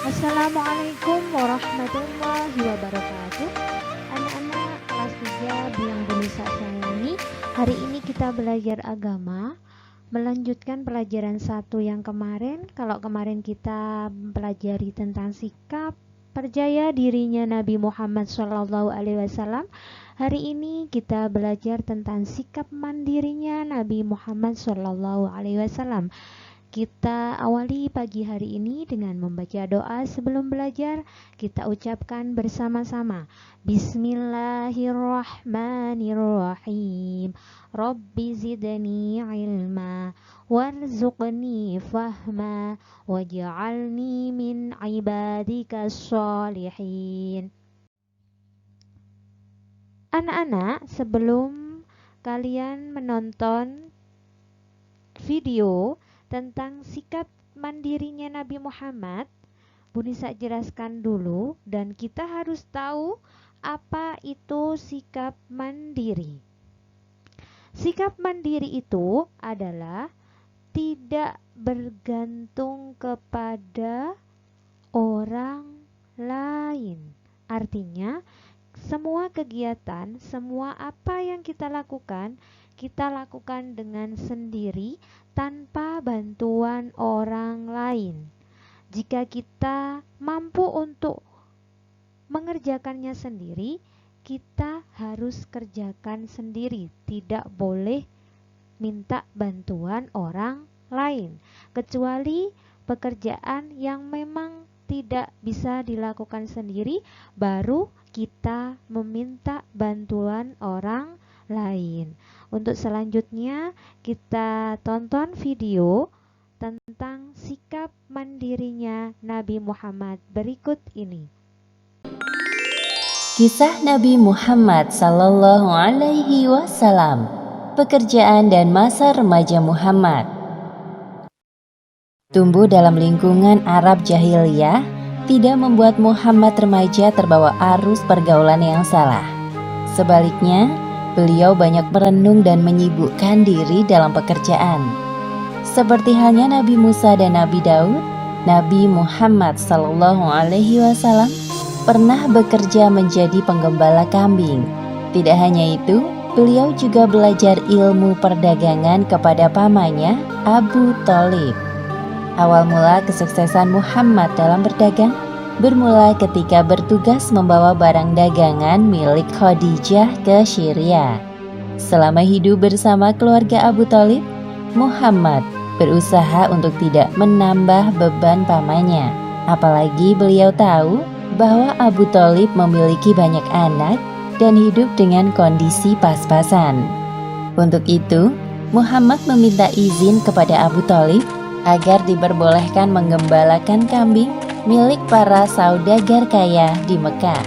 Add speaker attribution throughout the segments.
Speaker 1: Assalamualaikum warahmatullahi wabarakatuh. Anak-anak kelas 3 Bilang Bonisa sayangi, hari ini kita belajar agama, melanjutkan pelajaran 1 yang kemarin. Kalau kemarin kita pelajari tentang sikap percaya dirinya Nabi Muhammad SAW, hari ini kita belajar tentang sikap mandirinya Nabi Muhammad SAW. Kita awali pagi hari ini dengan membaca doa sebelum belajar. Kita ucapkan bersama-sama. Bismillahirrahmanirrahim. Rabbi zidni ilma warzuqni fahma waj'alni min ibadika sholihin. Anak-anak, sebelum kalian menonton video tentang sikap mandirinya Nabi Muhammad, Bonisa jelaskan dulu, dan kita harus tahu apa itu sikap mandiri. Sikap mandiri itu adalah tidak bergantung kepada orang lain. Artinya, semua kegiatan, semua apa yang kita lakukan dengan sendiri tanpa bantuan orang lain. Jika kita mampu untuk mengerjakannya sendiri, kita harus kerjakan sendiri, tidak boleh minta bantuan orang lain, kecuali pekerjaan yang memang tidak bisa dilakukan sendiri, baru kita meminta bantuan orang lain. Untuk selanjutnya kita tonton video tentang sikap mandirinya Nabi Muhammad berikut ini.
Speaker 2: Kisah Nabi Muhammad Sallallahu Alaihi Wasallam, pekerjaan dan masa remaja Muhammad. Tumbuh dalam lingkungan Arab jahiliyah tidak membuat Muhammad remaja terbawa arus pergaulan yang salah. Sebaliknya, beliau banyak merenung dan menyibukkan diri dalam pekerjaan. Seperti halnya Nabi Musa dan Nabi Daud, Nabi Muhammad Sallallahu Alaihi Wasallam pernah bekerja menjadi penggembala kambing. Tidak hanya itu, beliau juga belajar ilmu perdagangan kepada pamannya Abu Thalib. Awal mula kesuksesan Muhammad dalam berdagang bermula ketika bertugas membawa barang dagangan milik Khadijah ke Syria. Selama hidup bersama keluarga Abu Thalib, Muhammad berusaha untuk tidak menambah beban pamannya. Apalagi beliau tahu bahwa Abu Thalib memiliki banyak anak dan hidup dengan kondisi pas-pasan. Untuk itu, Muhammad meminta izin kepada Abu Thalib agar diperbolehkan menggembalakan kambing milik para saudagar kaya di Mekah.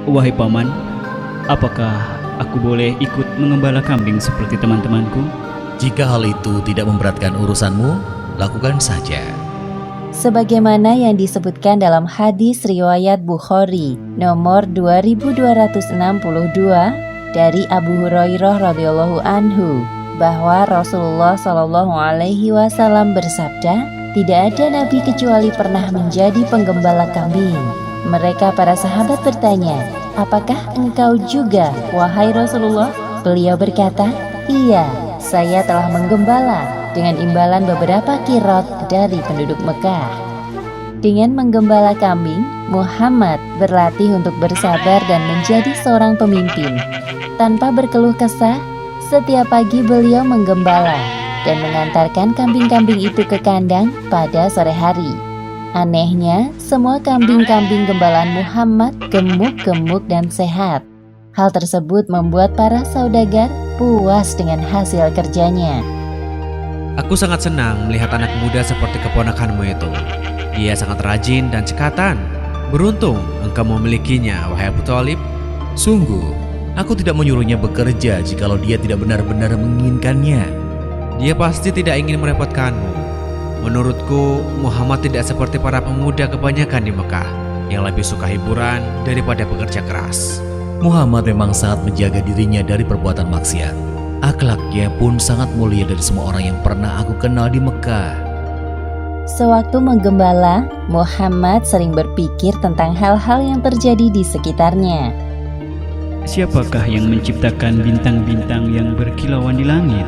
Speaker 3: Wahai paman, apakah aku boleh ikut mengembala kambing seperti teman-temanku?
Speaker 4: Jika hal itu tidak memberatkan urusanmu, lakukan saja.
Speaker 2: Sebagaimana yang disebutkan dalam hadis riwayat Bukhari nomor 2262 dari Abu Hurairah radhiyallahu anhu, bahwa Rasulullah Shallallahu Alaihi Wasallam bersabda, tidak ada nabi kecuali pernah menjadi penggembala kambing. Mereka para sahabat bertanya, apakah engkau juga, wahai Rasulullah? Beliau berkata, iya, saya telah menggembala dengan imbalan beberapa kirot dari penduduk Mekah. Dengan menggembala kambing, Muhammad berlatih untuk bersabar dan menjadi seorang pemimpin. Tanpa berkeluh kesah, setiap pagi beliau menggembala dan mengantarkan kambing-kambing itu ke kandang pada sore hari. Anehnya, semua kambing-kambing gembalaan Muhammad gemuk-gemuk dan sehat. Hal tersebut membuat para saudagar puas dengan hasil kerjanya.
Speaker 5: Aku sangat senang melihat anak muda seperti keponakanmu itu. Dia sangat rajin dan cekatan. Beruntung engkau memilikinya, wahai Abu Thalib.
Speaker 4: Sungguh, aku tidak menyuruhnya bekerja jikalau dia tidak benar-benar menginginkannya.
Speaker 5: Dia pasti tidak ingin merepotkanmu. Menurutku, Muhammad tidak seperti para pemuda kebanyakan di Mekah yang lebih suka hiburan daripada bekerja keras.
Speaker 4: Muhammad memang sangat menjaga dirinya dari perbuatan maksiat. Akhlaknya pun sangat mulia dari semua orang yang pernah aku kenal di Mekah.
Speaker 2: Sewaktu menggembala, Muhammad sering berpikir tentang hal-hal yang terjadi di sekitarnya.
Speaker 3: Siapakah yang menciptakan bintang-bintang yang berkilauan di langit?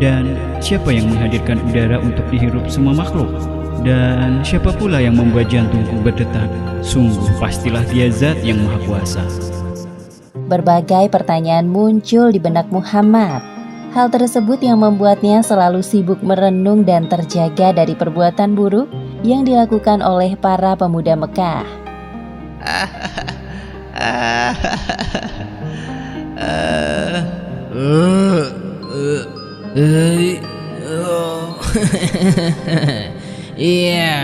Speaker 3: Dan siapa yang menghadirkan udara untuk dihirup semua makhluk? Dan siapa pula yang membuat jantungku berdetak? Sungguh pastilah dia zat yang maha kuasa.
Speaker 2: Berbagai pertanyaan muncul di benak Muhammad. Hal tersebut yang membuatnya selalu sibuk merenung dan terjaga dari perbuatan buruk yang dilakukan oleh para pemuda Mekah.
Speaker 5: Iya.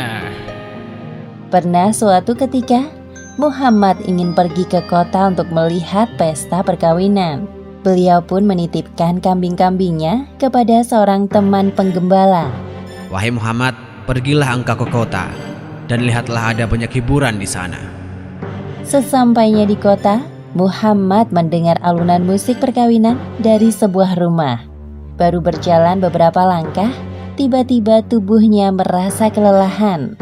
Speaker 2: Pernah suatu ketika, Muhammad ingin pergi ke kota untuk melihat pesta perkawinan. Beliau pun menitipkan kambing-kambingnya kepada seorang teman penggembala.
Speaker 5: Wahai Muhammad, pergilah engkau ke kota dan lihatlah ada banyak hiburan di sana.
Speaker 2: Sesampainya di kota, Muhammad mendengar alunan musik perkawinan dari sebuah rumah. Baru berjalan beberapa langkah, tiba-tiba tubuhnya merasa kelelahan.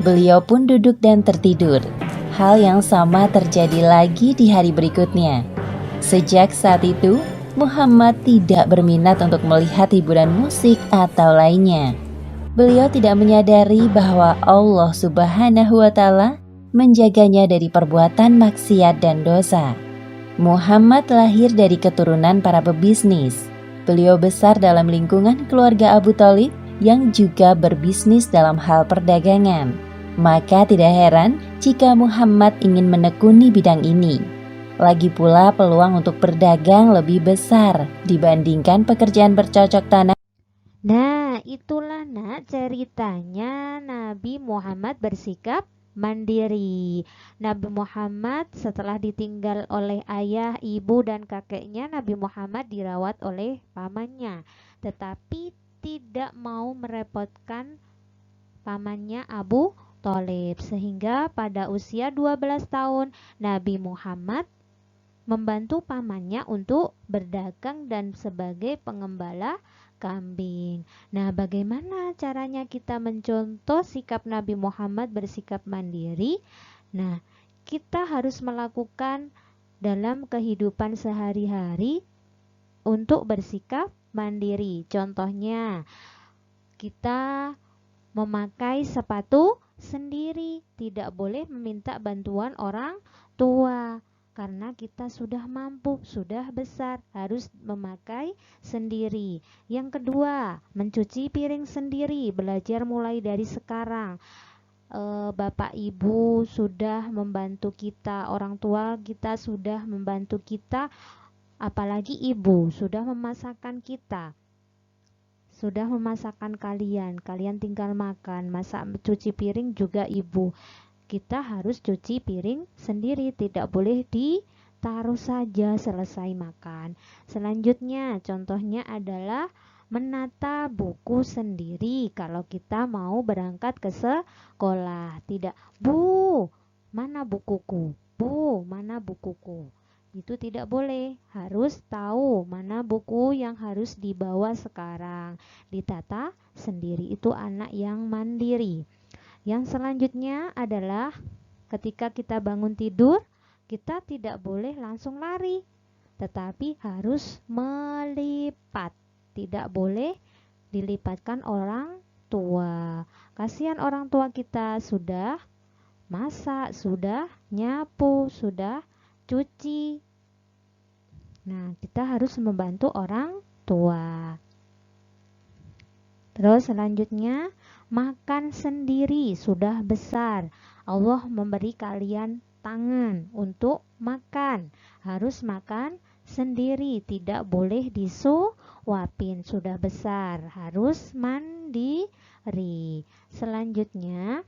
Speaker 2: Beliau pun duduk dan tertidur. Hal yang sama terjadi lagi di hari berikutnya. Sejak saat itu, Muhammad tidak berminat untuk melihat hiburan musik atau lainnya. Beliau tidak menyadari bahwa Allah Subhanahu wa Ta'ala menjaganya dari perbuatan maksiat dan dosa. Muhammad lahir dari keturunan para pebisnis. Beliau besar dalam lingkungan keluarga Abu Thalib yang juga berbisnis dalam hal perdagangan. Maka tidak heran jika Muhammad ingin menekuni bidang ini. Lagi pula peluang untuk berdagang lebih besar dibandingkan pekerjaan bercocok tanam.
Speaker 1: Nah, itulah nak ceritanya Nabi Muhammad bersikap mandiri. Nabi Muhammad setelah ditinggal oleh ayah, ibu, dan kakeknya, Nabi Muhammad dirawat oleh pamannya. Tetapi tidak mau merepotkan pamannya Abu Thalib. Sehingga pada usia 12 tahun, Nabi Muhammad membantu pamannya untuk berdagang dan sebagai pengembala kambing. Nah, bagaimana caranya kita mencontoh sikap Nabi Muhammad bersikap mandiri? Nah, kita harus melakukan dalam kehidupan sehari-hari untuk bersikap mandiri. Contohnya, kita memakai sepatu sendiri, tidak boleh meminta bantuan orang tua. Karena kita sudah mampu, sudah besar, harus memakai sendiri. Yang kedua, mencuci piring sendiri, belajar mulai dari sekarang. Bapak ibu sudah membantu kita, orang tua kita sudah membantu kita, apalagi ibu sudah memasakkan kita. Sudah memasakkan kalian tinggal makan, masak cuci piring juga ibu. Kita harus cuci piring sendiri, tidak boleh ditaruh saja selesai makan. Selanjutnya, contohnya adalah menata buku sendiri kalau kita mau berangkat ke sekolah. Tidak, Bu, mana bukuku? Bu, mana bukuku? Itu tidak boleh, harus tahu mana buku yang harus dibawa sekarang. Ditata sendiri, itu anak yang mandiri. Yang selanjutnya adalah ketika kita bangun tidur, kita tidak boleh langsung lari, tetapi harus melipat. Tidak boleh dilipatkan orang tua. Kasihan orang tua kita sudah masak, sudah nyapu, sudah cuci. Nah, kita harus membantu orang tua. Terus selanjutnya, makan sendiri, sudah besar. Allah memberi kalian tangan untuk makan. Harus makan sendiri, tidak boleh disuapin. Sudah besar, harus mandiri. Selanjutnya,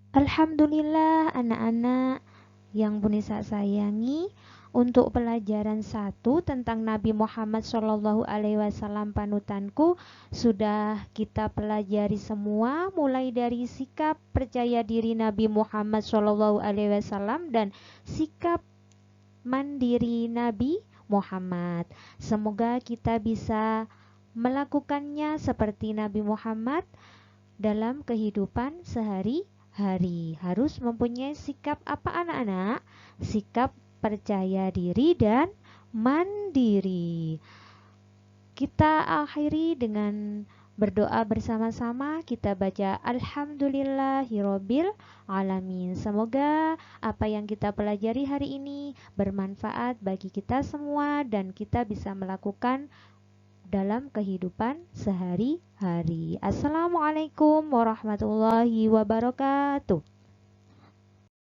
Speaker 1: Alhamdulillah anak-anak yang Bu Nisa sayangi, untuk pelajaran 1 tentang Nabi Muhammad SAW panutanku sudah kita pelajari semua, mulai dari sikap percaya diri Nabi Muhammad SAW dan sikap mandiri Nabi Muhammad. Semoga kita bisa melakukannya seperti Nabi Muhammad dalam kehidupan sehari-hari. Harus mempunyai sikap apa anak-anak? Sikap percaya diri dan mandiri. Kita akhiri dengan berdoa bersama-sama. Kita baca Alhamdulillahirabbil alamin. Semoga apa yang kita pelajari hari ini bermanfaat bagi kita semua dan kita bisa melakukan dalam kehidupan sehari-hari. Assalamualaikum warahmatullahi wabarakatuh.